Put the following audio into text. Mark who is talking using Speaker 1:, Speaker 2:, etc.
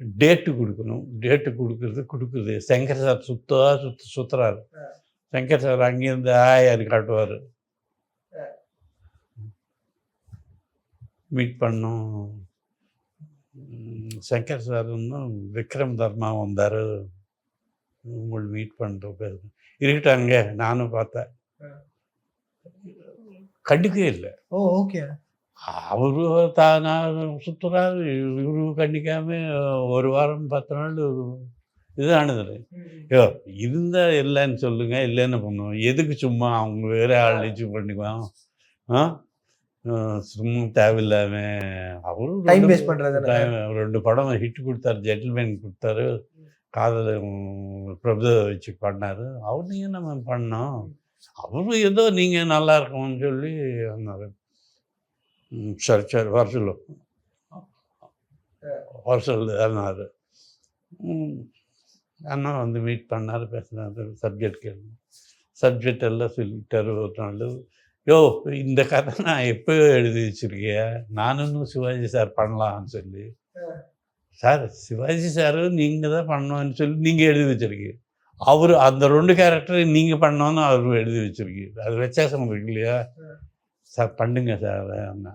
Speaker 1: Date குடுக்கணும். Date குடுக்குது. Shankar sir சுத்துறாரு. Shankar sir அங்கேருந்து ஆயாரு காட்டுவாரு. மீட் பண்ணோம். சங்கர் சார் இன்னும் விக்ரம் தர்மா வந்தாரு. உங்கள மீட் பண்றதுக்கு. இருக்கட்டாங்க நானும் பார்த்தேன். கண்டுக்கவே இல்ல.
Speaker 2: ஓ! ஓகே.
Speaker 1: அவரு தானா சுத்துறாரு. இவரு கண்டிக்காம 1 வாரம் 10 நாள் இதானது. யோ இருந்தா இல்லன்னு சொல்லுங்க. இல்லன்னு பண்ணுவோம். எதுக்கு சும்மா அவங்க வேற ஆள் வச்சு பண்ணிக்குவோம். ஆ? சும்மா தேவையில்லாம அவரும்
Speaker 2: டைம் வேஸ்ட் பண்றது.
Speaker 1: 2 படம் ஹிட் குடுத்தாரு. ஜென்டில்மேன் குடுத்தாரு. காதல் பிரபு வச்சு பண்ணாரு. அவரையும் நம்ம பண்ணோம். அவரும் ஏதோ நீங்க நல்லா இருக்கணும்னு சொல்லி வந்தாரு. சரி, சரி வர சொல்லு. வர சொல்லு அண்ணாரு. அண்ணா வந்து மீட் பண்ணாரு, பேசினாரு. சப்ஜெக்ட் கேள்வி. சப்ஜெக்ட் எல்லாம் சொல்லிட்டாரு ஒரு நாள். யோ இந்த கதை நான் எப்போயோ எழுதி வச்சிருக்கேன். நானும் சிவாஜி சார் பண்ணலாம்னு சொல்லி. சார் சிவாஜி சார் நீங்கள் தான் பண்ணணும்னு சொல்லி நீங்கள் எழுதி வச்சிருக்கீங்க. அவர் அந்த 2 கேரக்டர் நீங்கள் பண்ணோன்னு அவர் எழுதி வச்சிருக்கீங்க. அது வித்தியாசம் இருக்கு இல்லையா? சார் பண்ணுங்க சார் அண்ணா.